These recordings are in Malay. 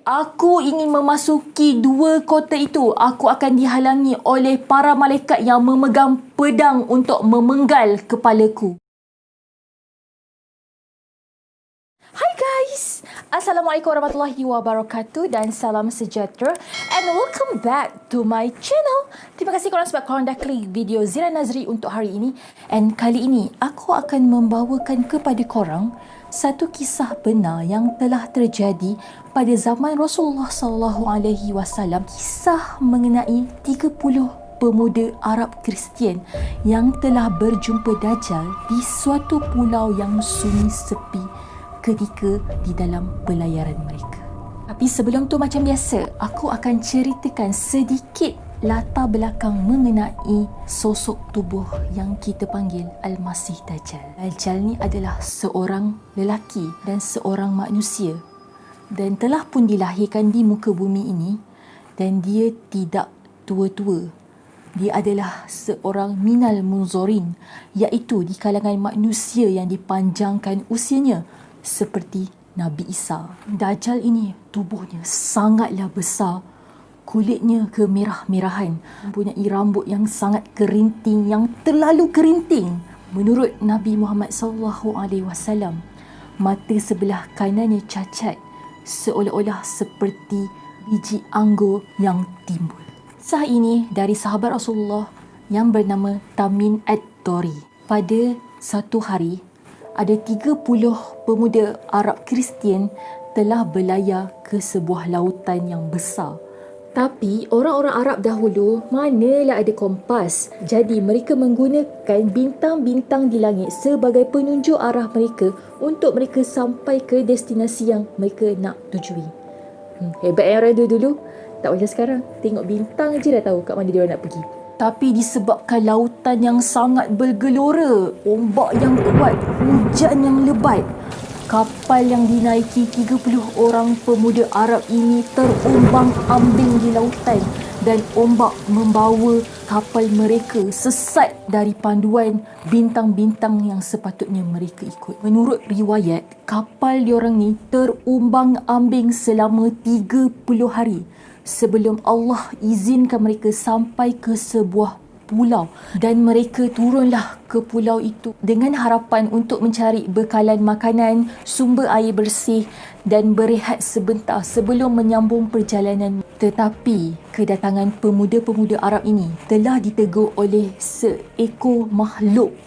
aku ingin memasuki dua kota itu, aku akan dihalangi oleh para malaikat yang memegang pedang untuk memenggal kepalaku. Hai guys, Assalamualaikum warahmatullahi wabarakatuh dan salam sejahtera and welcome back to my channel. Terima kasih korang sebab korang dah klik video Zira Nazri untuk hari ini. And kali ini aku akan membawakan kepada korang satu kisah benar yang telah terjadi pada zaman Rasulullah SAW. Kisah mengenai 30 pemuda Arab Kristian yang telah berjumpa Dajjal di suatu pulau yang sunyi sepi ketika di dalam pelayaran mereka. Tapi sebelum tu, macam biasa, aku akan ceritakan sedikit latar belakang mengenai sosok tubuh yang kita panggil Al-Masih Dajjal. Dajjal ni adalah seorang lelaki dan seorang manusia dan telah pun dilahirkan di muka bumi ini, dan dia tidak tua-tua. Dia adalah seorang minal munzorin, iaitu di kalangan manusia yang dipanjangkan usianya seperti Nabi Isa. Dajjal ini tubuhnya sangatlah besar, kulitnya kemerah-merahan, mempunyai rambut yang sangat kerinting, yang terlalu kerinting. Menurut Nabi Muhammad SAW, mata sebelah kanannya cacat, seolah-olah seperti biji anggur yang timbul. Kisah ini dari sahabat Rasulullah yang bernama Tamim Ad-Dari. Pada satu hari, ada 30 pemuda Arab Kristian telah berlayar ke sebuah lautan yang besar. Tapi orang-orang Arab dahulu manalah ada kompas. Jadi mereka menggunakan bintang-bintang di langit sebagai penunjuk arah mereka untuk mereka sampai ke destinasi yang mereka nak tujui. Hebat yang rada dulu. Tak macam sekarang. Tengok bintang je dah tahu kat mana dia nak pergi. Tapi disebabkan lautan yang sangat bergelora, ombak yang kuat, hujan yang lebat, kapal yang dinaiki 30 orang pemuda Arab ini terombang-ambing di lautan, dan ombak membawa kapal mereka sesat dari panduan bintang-bintang yang sepatutnya mereka ikut. Menurut riwayat, kapal diorang ni terombang-ambing selama 30 hari sebelum Allah izinkan mereka sampai ke sebuah pulau, dan mereka turunlah ke pulau itu dengan harapan untuk mencari bekalan makanan, sumber air bersih dan berehat sebentar sebelum menyambung perjalanan. Tetapi kedatangan pemuda-pemuda Arab ini telah ditegur oleh seekor makhluk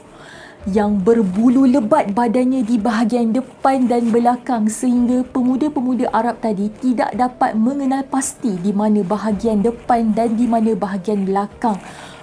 yang berbulu lebat badannya di bahagian depan dan belakang, sehingga pemuda-pemuda Arab tadi tidak dapat mengenal pasti di mana bahagian depan dan di mana bahagian belakang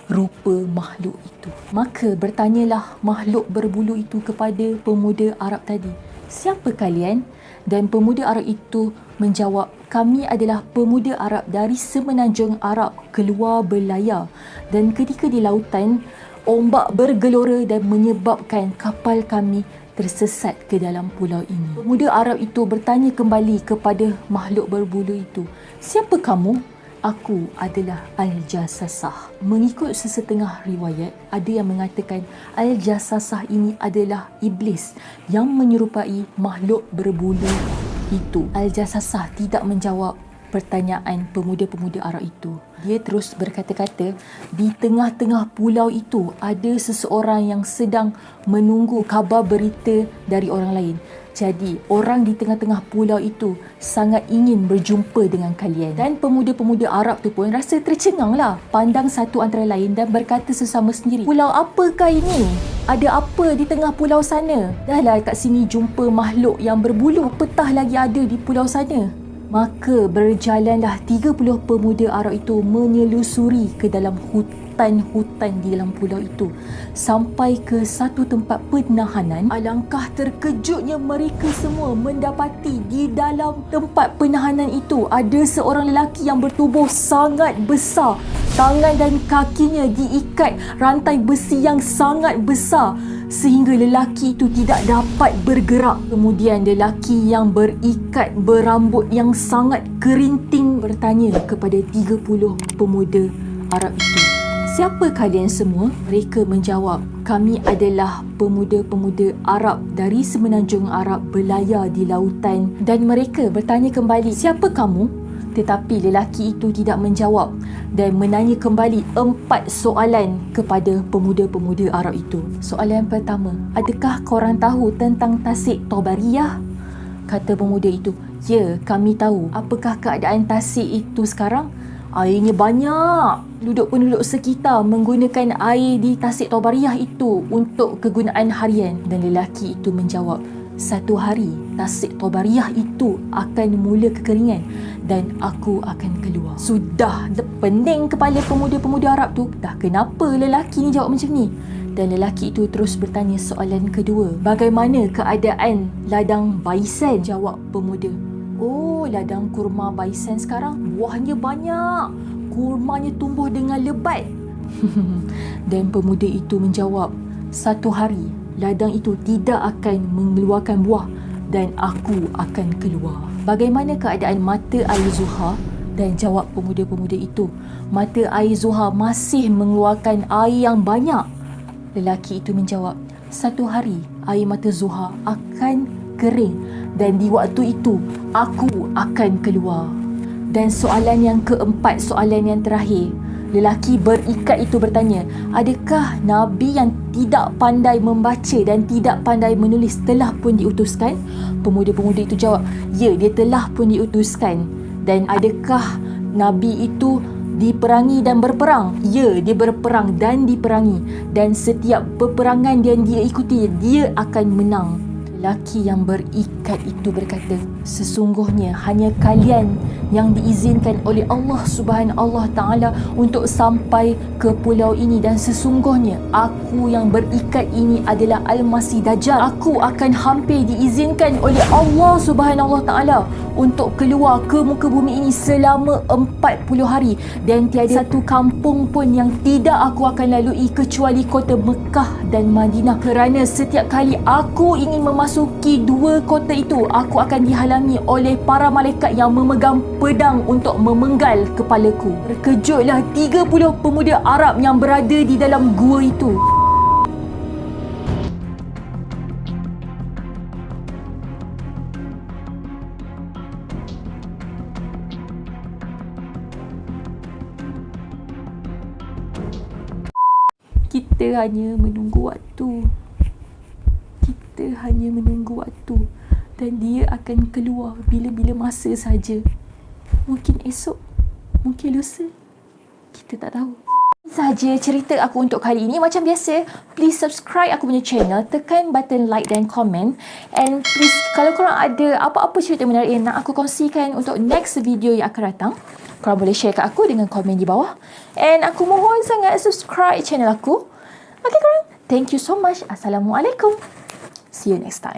rupa makhluk itu. Maka bertanyalah makhluk berbulu itu kepada pemuda Arab tadi, "Siapa kalian?" Dan pemuda Arab itu menjawab, "Kami adalah pemuda Arab dari semenanjung Arab keluar berlayar, dan ketika di lautan, ombak bergelora dan menyebabkan kapal kami tersesat ke dalam pulau ini." Pemuda Arab itu bertanya kembali kepada makhluk berbulu itu, "Siapa kamu?" "Aku adalah Al-Jassasah." Mengikut sesetengah riwayat, ada yang mengatakan Al-Jassasah ini adalah iblis yang menyerupai makhluk berbulu itu. Al-Jassasah tidak menjawab pertanyaan pemuda-pemuda Arab itu. Dia terus berkata-kata, di tengah-tengah pulau itu ada seseorang yang sedang menunggu kabar berita dari orang lain. Jadi, orang di tengah-tengah pulau itu sangat ingin berjumpa dengan kalian. Dan pemuda-pemuda Arab tu pun rasa tercengang lah, pandang satu antara lain dan berkata sesama sendiri, "Pulau apakah ini? Ada apa di tengah pulau sana? Dahlah kat sini jumpa makhluk yang berbulu, apatah lagi ada di pulau sana?" Maka berjalanlah 30 pemuda Arab itu menyelusuri ke dalam hutan-hutan di dalam pulau itu sampai ke satu tempat penahanan. Alangkah terkejutnya mereka semua mendapati di dalam tempat penahanan itu ada seorang lelaki yang bertubuh sangat besar. Tangan dan kakinya diikat rantai besi yang sangat besar sehingga lelaki itu tidak dapat bergerak. Kemudian lelaki yang berikat berambut yang sangat kerinting bertanya kepada 30 pemuda Arab itu, siapa kalian semua? Mereka menjawab, kami adalah pemuda-pemuda Arab dari semenanjung Arab berlayar di lautan. Dan mereka bertanya kembali, siapa kamu? Tetapi lelaki itu tidak menjawab dan menanya kembali 4 soalan kepada pemuda-pemuda Arab itu. Soalan pertama, adakah korang tahu tentang Tasik Tobariyah? Kata pemuda itu, ya, kami tahu. Apakah keadaan Tasik itu sekarang? Airnya banyak. Penduduk sekitar menggunakan air di Tasik Tobariyah itu untuk kegunaan harian. Dan lelaki itu menjawab, satu hari Tasik Tobariyah itu akan mula kekeringan dan aku akan keluar. Sudah pening kepala pemuda-pemuda Arab tu. Dah kenapa lelaki ni jawab macam ni? Dan lelaki itu terus bertanya soalan kedua. Bagaimana keadaan ladang Baisan? Jawab pemuda. Oh, ladang kurma Baisan sekarang buahnya banyak. Kurmanya tumbuh dengan lebat. Dan pemuda itu menjawab, satu hari ladang itu tidak akan mengeluarkan buah dan aku akan keluar. Bagaimana keadaan mata air Zuhar? Dan jawab pemuda-pemuda itu, mata air Zuhar masih mengeluarkan air yang banyak. Lelaki itu menjawab, satu hari air mata Zuhar akan kering dan di waktu itu aku akan keluar. Dan soalan yang keempat, soalan yang terakhir, lelaki berikat itu bertanya, adakah Nabi yang tidak pandai membaca dan tidak pandai menulis telah pun diutuskan? Pemuda-pemuda itu jawab, ya, dia telah pun diutuskan. Dan adakah Nabi itu diperangi dan berperang? Ya, dia berperang dan diperangi. Dan setiap peperangan yang dia ikuti, dia akan menang. Lelaki yang berikat itu berkata, sesungguhnya hanya kalian yang diizinkan oleh Allah Subhanahu Taala untuk sampai ke pulau ini, dan sesungguhnya aku yang berikat ini adalah Al-Masih Dajjal. Aku akan hampir diizinkan oleh Allah Subhanahu Taala untuk keluar ke muka bumi ini selama 40 hari, dan tiada satu kampung pun yang tidak aku akan lalui kecuali kota Mekah dan Madinah, kerana setiap kali aku ingin memasuki dua kota itu, aku akan dihalangi oleh para malaikat yang memegang pedang untuk memenggal kepalaku. Terkejutlah 30 pemuda Arab yang berada di dalam gua itu. Kita hanya menunggu waktu. Kita hanya menunggu waktu. Dan dia akan keluar bila-bila masa saja. Mungkin esok, mungkin lusa. Kita tak tahu. Saja cerita aku untuk kali ini. Macam biasa, please subscribe aku punya channel, tekan button like dan comment. And please, kalau korang ada apa-apa cerita menarik yang nak aku kongsikan untuk next video yang akan datang, korang boleh share kat aku dengan komen di bawah. And aku mohon sangat subscribe channel aku. Okay korang, thank you so much. Assalamualaikum. See you next time.